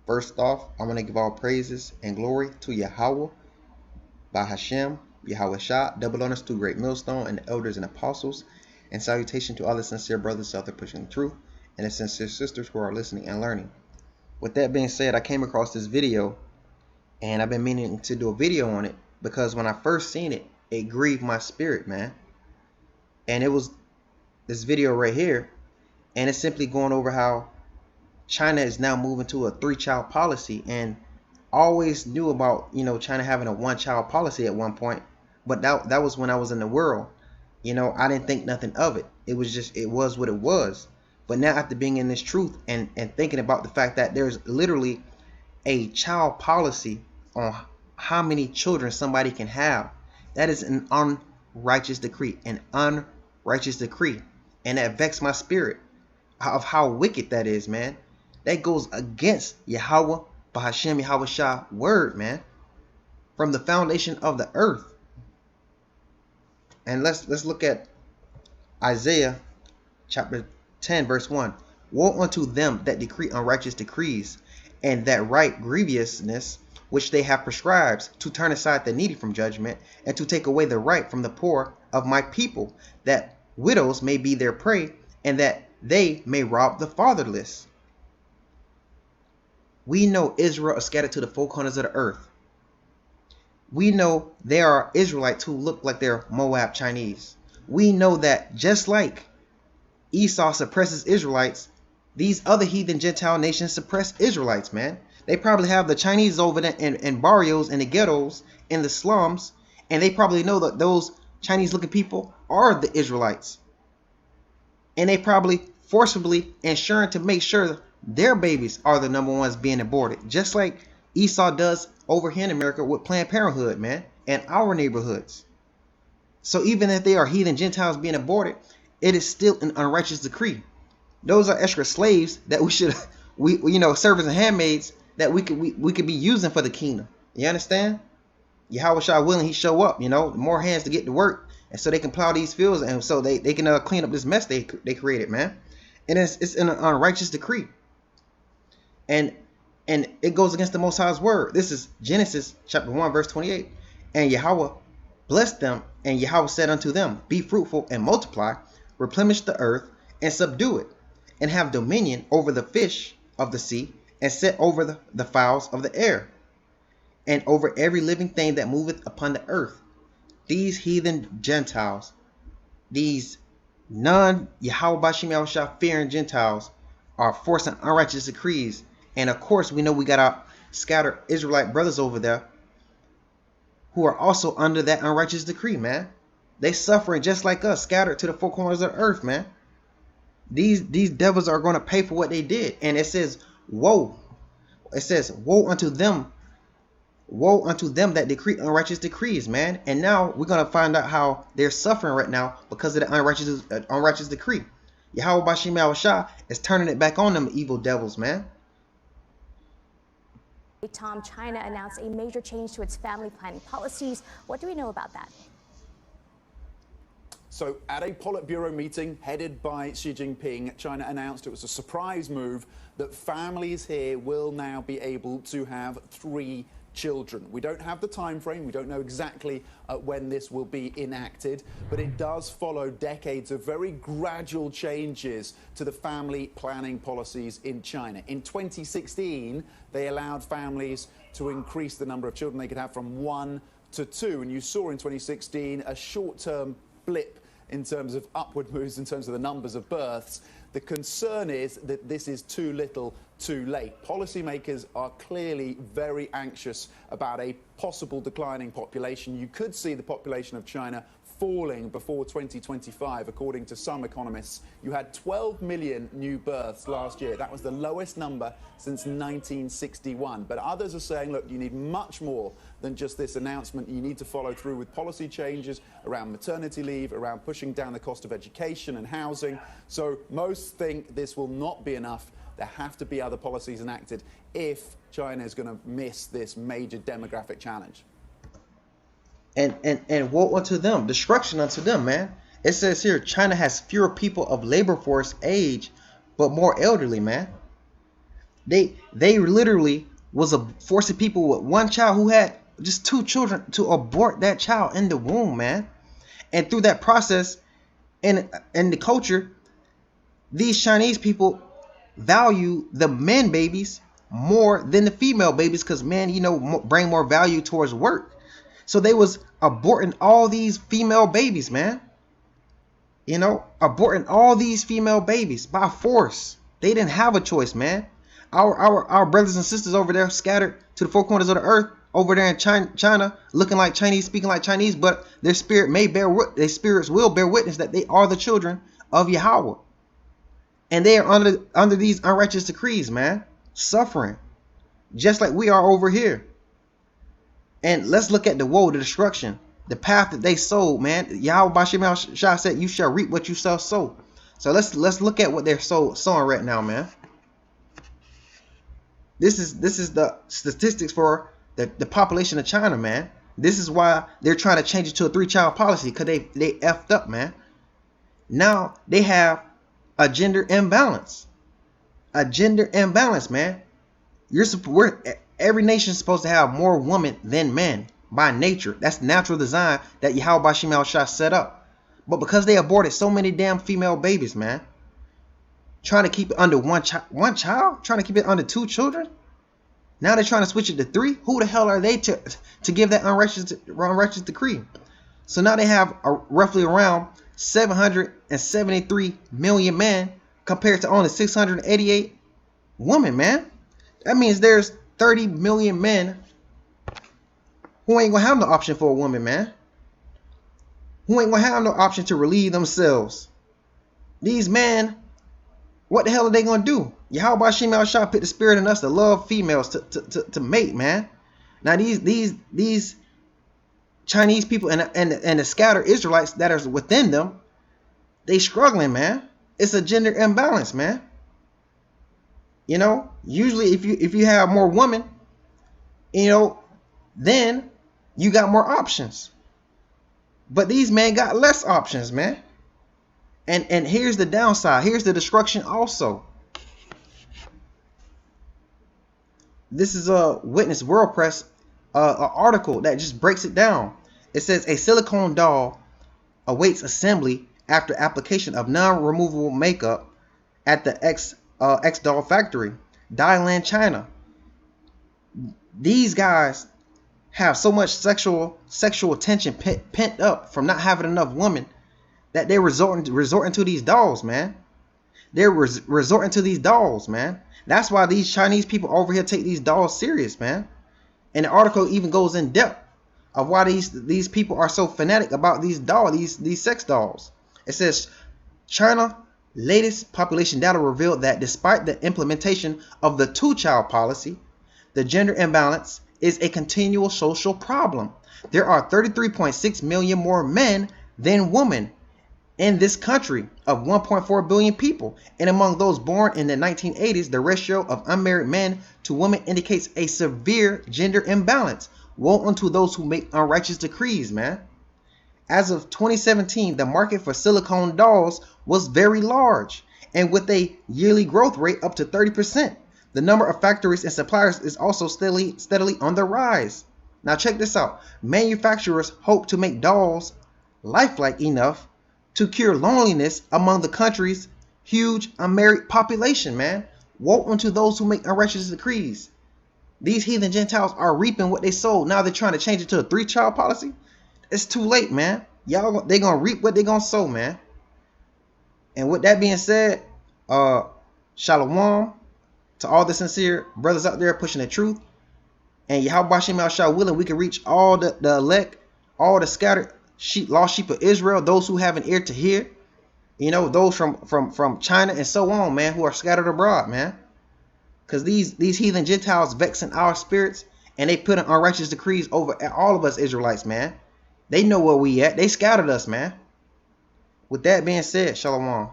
First off, I want to give all praises and glory to Yahweh, by Hashem, Yahweh Shah, double honors to Great Millstone and the elders and apostles, and salutation to all the sincere brothers out there pushing the truth, and the sincere sisters who are listening and learning. With that being said, I came across this video, and I've been meaning to do a video on it, because when I first seen it, it grieved my spirit, man. And it was this video right here, and it's simply going over how China is now moving to a 3-child policy. And I always knew about, China having a 1-child policy at one point, but that was when I was in the world. I didn't think nothing of it. It was what it was. But now, after being in this truth and thinking about the fact that there's literally a child policy on how many children somebody can have, that is an unrighteous decree, and that vexed my spirit of how wicked that is, man. That goes against Yahweh, Bahashem, Yahweh Shah word, man, from the foundation of the earth. And let's look at Isaiah chapter 10 verse 1. Woe unto them that decree unrighteous decrees, and that write grievousness which they have prescribed, to turn aside the needy from judgment, and to take away the right from the poor of my people, that widows may be their prey, and that they may rob the fatherless. We know Israel is scattered to the four corners of the earth. We know there are Israelites who look like they're Moab Chinese. We know that just like Esau suppresses Israelites, these other heathen Gentile nations suppress Israelites, man. They probably have the Chinese over there in barrios, in the ghettos, in the slums, and they probably know that those Chinese-looking people are the Israelites. And they probably forcibly ensuring to make sure their babies are the number ones being aborted, just like Esau does over here in America with Planned Parenthood, man, and our neighborhoods. So even if they are heathen Gentiles being aborted, it is still an unrighteous decree. Those are extra slaves that we should, servants and handmaids that we could be using for the kingdom. You understand? Yahweh Shah willing, he show up. More hands to get to work, and so they can plow these fields, and so they can clean up this mess they created, man. And it's an unrighteous decree, and it goes against the Most High's word. This is Genesis chapter 1 verse 28. And Yahweh blessed them, and Yahweh said unto them, be fruitful and multiply, replenish the earth and subdue it, and have dominion over the fish of the sea, and set over the fowls of the air, and over every living thing that moveth upon the earth. These heathen Gentiles, these non-Yahweh Bashim Yahushua fearing Gentiles, are forcing unrighteous decrees. And of course, we know we got our scattered Israelite brothers over there who are also under that unrighteous decree, man. They suffering just like us, scattered to the four corners of the earth, man. These devils are going to pay for what they did. And it says, woe. It says, woe unto them that decree unrighteous decrees, man. And now we're going to find out how they're suffering right now because of the unrighteous decree. Yahweh Bashim Yahushua is turning it back on them evil devils, man. Tom, China announced a major change to its family planning policies. What do we know about that? So at a Politburo meeting headed by Xi Jinping, China announced it was a surprise move that families here will now be able to have 3 children. We don't have the time frame. We don't know exactly when this will be enacted, but it does follow decades of very gradual changes to the family planning policies in China. In 2016, they allowed families to increase the number of children they could have from 1 to 2. And you saw in 2016 a short-term blip in terms of upward moves, in terms of the numbers of births. The concern is that this is too little, too late. Policymakers are clearly very anxious about a possible declining population. You could see the population of China falling before 2025, according to some economists. You had 12 million new births last year. That was the lowest number since 1961. But others are saying, look, you need much more than just this announcement. You need to follow through with policy changes around maternity leave, around pushing down the cost of education and housing. So most think this will not be enough. There have to be other policies enacted if China is going to miss this major demographic challenge. And woe unto them, destruction unto them, man. It says here, China has fewer people of labor force age, but more elderly, man. They literally was forcing people with one child who had just two children to abort that child in the womb, man. And through that process, in the culture, these Chinese people value the men babies more than the female babies, because men, bring more value towards work. So they was aborting all these female babies, man. Aborting all these female babies by force. They didn't have a choice, man. Our brothers and sisters over there scattered to the four corners of the earth, over there in China, looking like Chinese, speaking like Chinese, but their spirits will bear witness that they are the children of Yahweh. And they are under these unrighteous decrees, man, suffering, just like we are over here. And let's look at the woe, the destruction, the path that they sowed, man. Yahweh Bashim Shah said, "You shall reap what you shall sow." So let's look at what they're sowing right now, man. This is the statistics for the population of China, man. This is why they're trying to change it to a 3-child policy, because they effed up, man. Now they have a gender imbalance. A gender imbalance, man. Every nation is supposed to have more women than men by nature. That's natural design that Yahweh Bashim Shah set up. But because they aborted so many damn female babies, man, trying to keep it under one child, trying to keep it under 2 children. Now they're trying to switch it to 3. Who the hell are they to give that unrighteous decree? So now they have roughly around 773 million men compared to only 688 women, man. That means there's 30 million men who ain't gonna have no option for a woman, man. Who ain't gonna have no option to relieve themselves. These men, what the hell are they gonna do? Yahweh Bashim Shah put the spirit in us to love females, to mate, man. Now these Chinese people and the scattered Israelites that are within them, they struggling, man. It's a gender imbalance, man. Usually if you have more women, then you got more options. But these men got less options, man. And here's the downside. Here's the destruction also. This is a Witness World Press article that just breaks it down. It says a silicone doll awaits assembly after application of non-removable makeup at the X doll factory, Dalian, China. These guys have so much sexual tension pent up from not having enough women that they're resorting to these dolls, man. They're resorting to these dolls, man. That's why these Chinese people over here take these dolls serious, man. And the article even goes in depth of why these people are so fanatic about these dolls, these sex dolls. It says China latest population data revealed that despite the implementation of the 2-child policy, the gender imbalance is a continual social problem. There are 33.6 million more men than women in this country of 1.4 billion people. And among those born in the 1980s, the ratio of unmarried men to women indicates a severe gender imbalance. Woe unto those who make unrighteous decrees, man. As of 2017, the market for silicone dolls was very large, and with a yearly growth rate up to 30%. The number of factories and suppliers is also steadily on the rise. Now check this out. Manufacturers hope to make dolls lifelike enough to cure loneliness among the country's huge unmarried population, man. Woe unto those who make unrighteous decrees. These heathen Gentiles are reaping what they sowed. Now they're trying to change it to a 3-child policy. It's too late, man. They gonna reap what they gonna sow, man. And with that being said, shalom to all the sincere brothers out there pushing the truth. And Yahweh Bashim Shah willing, we can reach all the elect, all the scattered lost sheep of Israel, those who have an ear to hear, those from China and so on, man, who are scattered abroad, man. Because these heathen Gentiles vexing our spirits, and they put unrighteous decrees over all of us Israelites, man. They know where we at. They scattered us, man. With that being said, shalom.